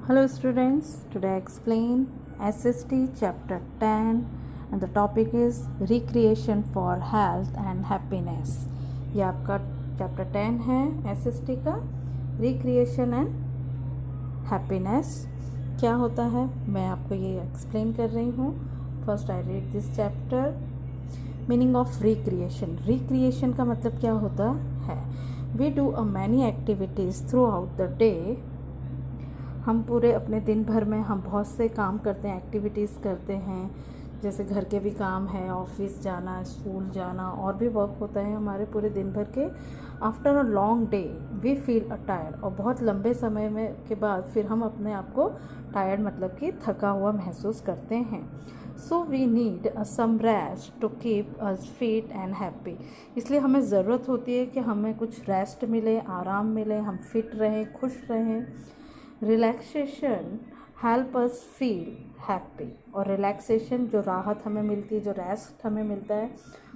Hello students, today I explain SST chapter 10 and the topic is recreation for health and happiness. ये आपका chapter 10 है SST का recreation and happiness क्या होता है मैं आपको ये एक्सप्लेन कर रही हूँ. First I read this chapter. Meaning of recreation का मतलब क्या होता है. We do a many activities throughout the day. हम पूरे अपने दिन भर में हम बहुत से काम करते हैं, एक्टिविटीज़ करते हैं, जैसे घर के भी काम है, ऑफिस जाना, स्कूल जाना, और भी वर्क होता है हमारे पूरे दिन भर के. After a long day we feel a tired. और बहुत लंबे समय में के बाद फिर हम अपने आप को टायर्ड मतलब कि थका हुआ महसूस करते हैं. So we need some rest to keep us fit and happy. इसलिए हमें ज़रूरत होती है कि हमें कुछ रेस्ट मिले, आराम मिले, हम फिट रहें, खुश रहें. Relaxation help us feel happy. और रिलैक्सेशन जो राहत हमें मिलती है, जो रेस्ट हमें मिलता है,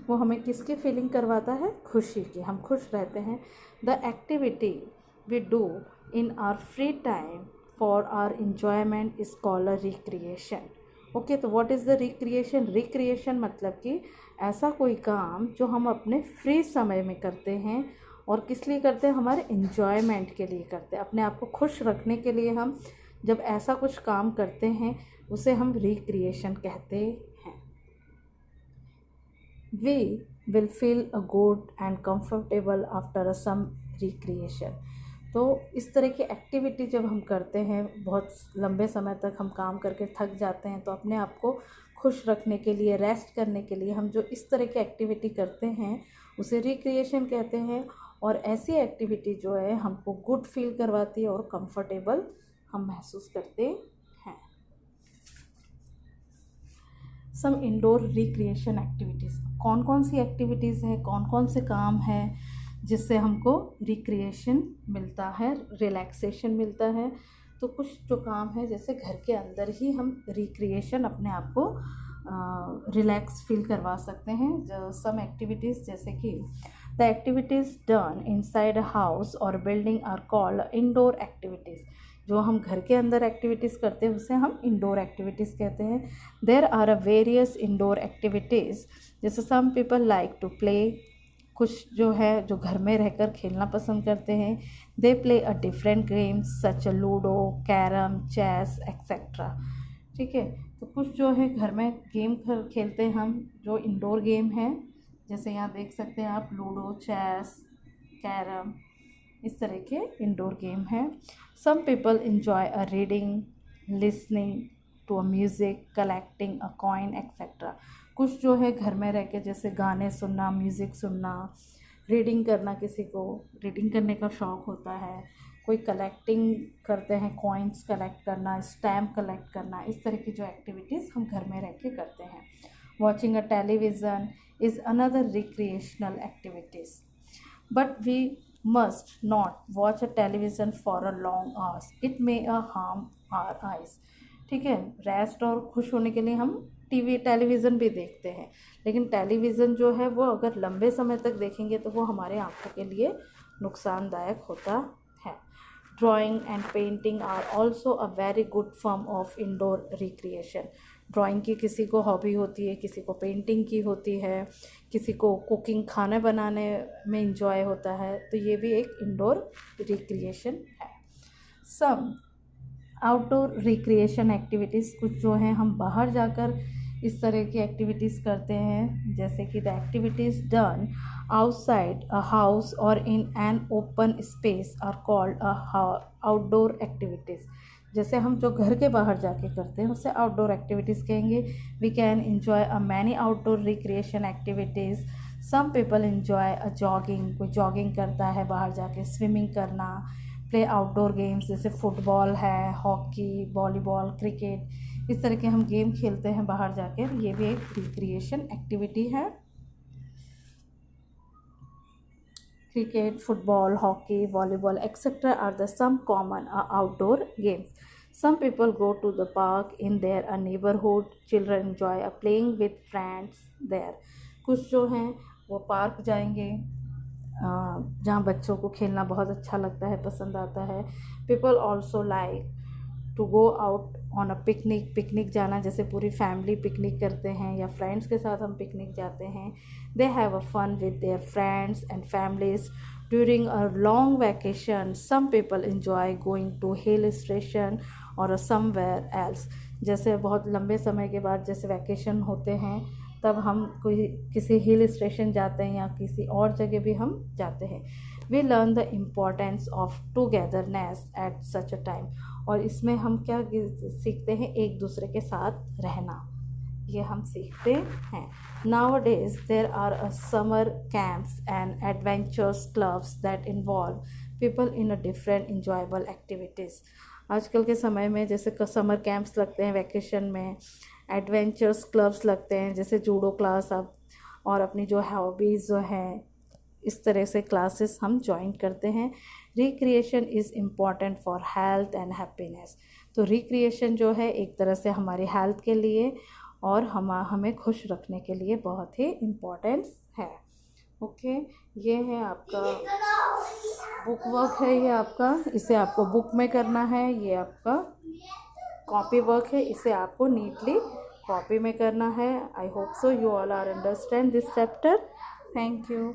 वो हमें किसकी फीलिंग करवाता है? खुशी की. हम खुश रहते हैं. The activity we do in our free time for our enjoyment is called a recreation. Okay, तो what is the recreation? Recreation मतलब कि ऐसा कोई काम जो हम अपने फ्री समय में करते हैं. और किस लिए करते हैं? हमारे इन्जॉयमेंट के लिए करते हैं, अपने आप को खुश रखने के लिए. हम जब ऐसा कुछ काम करते हैं उसे हम रिक्रिएशन कहते हैं. We will feel a good and comfortable after a some recreation. तो इस तरह की एक्टिविटी जब हम करते हैं, बहुत लंबे समय तक हम काम करके थक जाते हैं, तो अपने आप को खुश रखने के लिए, रेस्ट करने के लिए हम जो इस तरह की एक्टिविटी करते हैं उसे रिक्रिएशन कहते हैं. और ऐसी एक्टिविटी जो है हमको गुड फील करवाती है और कंफर्टेबल हम महसूस करते हैं. सम इंडोर रिक्रिएशन एक्टिविटीज़. कौन कौन सी एक्टिविटीज़ हैं, कौन कौन से काम हैं जिससे हमको रिक्रिएशन मिलता है, रिलैक्सेशन मिलता है? तो कुछ जो काम है, जैसे घर के अंदर ही हम रिक्रिएशन अपने आप को रिलैक्स फील करवा सकते हैं. सम एक्टिविटीज़ जैसे कि the activities done inside a house और building are called indoor activities. जो हम घर के अंदर एक्टिविटीज़ करते हैं उसे हम इंडोर एक्टिविटीज़ कहते हैं. There are a various indoor activities. जैसे some people like to play. कुछ जो है जो घर में रहकर खेलना पसंद करते हैं. They play a different games such a ludo, carrom, chess etcetera. ठीक है, तो कुछ जो है घर में गेम खेलते हैं हम, जो इंडोर गेम है. जैसे यहाँ देख सकते हैं आप, लूडो, चेस, कैरम, इस तरह के इंडोर गेम हैं. Some people enjoy a reading, listening to a music, collecting a coin etcetera. कुछ जो है घर में रह के जैसे गाने सुनना, म्यूज़िक सुनना, रीडिंग करना, किसी को रीडिंग करने का शौक़ होता है, कोई कलेक्टिंग करते हैं, कॉइन्स कलेक्ट करना, स्टैम्प कलेक्ट करना. इस तरह की जो एक्टिविटीज़ हम घर में रह के करते हैं. Watching a television is another recreational activities. But we must not watch a television for a long hours. It may harm our eyes. ठीक है, रेस्ट और खुश होने के लिए हम टेलीविज़न भी देखते हैं, लेकिन टेलीविज़न जो है वो अगर लंबे समय तक देखेंगे तो वो हमारे आँखों के लिए नुकसानदायक होता है. Drawing and painting are also a very good form of indoor recreation. Drawing की किसी को हॉबी होती है, किसी को पेंटिंग की होती है, किसी को कुकिंग, खाने बनाने में इंजॉय होता है, तो ये भी एक इंडोर रिक्रिएशन है. सम आउटडोर रिक्रिएशन एक्टिविटीज़. कुछ जो हैं हम बाहर जाकर इस तरह की एक्टिविटीज़ करते हैं, जैसे कि the activities done outside a house और in an open space are called outdoor activities. जैसे हम जो घर के बाहर जाके करते हैं उसे आउटडोर एक्टिविटीज़ कहेंगे. We can enjoy a many outdoor recreation activities. Some people enjoy a jogging. कोई जॉगिंग करता है बाहर जाके, स्विमिंग करना, प्ले आउटडोर गेम्स जैसे फुटबॉल है, हॉकी, वॉलीबॉल, क्रिकेट, इस तरह के हम गेम खेलते हैं बाहर जाकर. ये भी एक रिक्रिएशन एक्टिविटी है. Cricket, football, hockey, volleyball etcetera are the some common outdoor games. Some people go to the park in their a neighbourhood. Children enjoy a playing with friends there. कुछ जो हैं वो पार्क जाएंगे जहाँ बच्चों को खेलना बहुत अच्छा लगता है, पसंद आता है. People also like to go out on a picnic जाना, जैसे पूरी फैमिली पिकनिक करते हैं या फ्रेंड्स के साथ हम पिकनिक जाते हैं. They have a fun with their friends and families during a long vacation. Some people enjoy going to hill station or somewhere else. जैसे बहुत लंबे समय के बाद जैसे वैकेशन होते हैं तब हम कोई किसी हिल स्टेशन जाते हैं या किसी और जगह भी हम जाते हैं. We learn the importance of togetherness at such a time. और इसमें हम क्या सीखते हैं, एक दूसरे के साथ रहना, ये हम सीखते हैं. Nowadays there are a summer camps and adventures clubs that involve people in a different enjoyable activities. आजकल के समय में जैसे समर कैंप्स लगते हैं वैकेशन में, एडवेंचर्स क्लब्स लगते हैं जैसे जूडो क्लास अब, और अपनी जो हॉबीज़ जो हैं इस तरह से क्लासेस हम ज्वाइन करते हैं. Recreation is important for health and happiness. तो रिक्रिएशन जो है एक तरह से हमारी हेल्थ के लिए और हमें खुश रखने के लिए बहुत ही इम्पोर्टेंस है. ओके, ये है आपका बुक वर्क है, ये आपका, इसे आपको बुक में करना है. ये आपका कॉपी वर्क है, इसे आपको नीटली कॉपी में करना है. I hope so you all are understand this chapter. Thank you.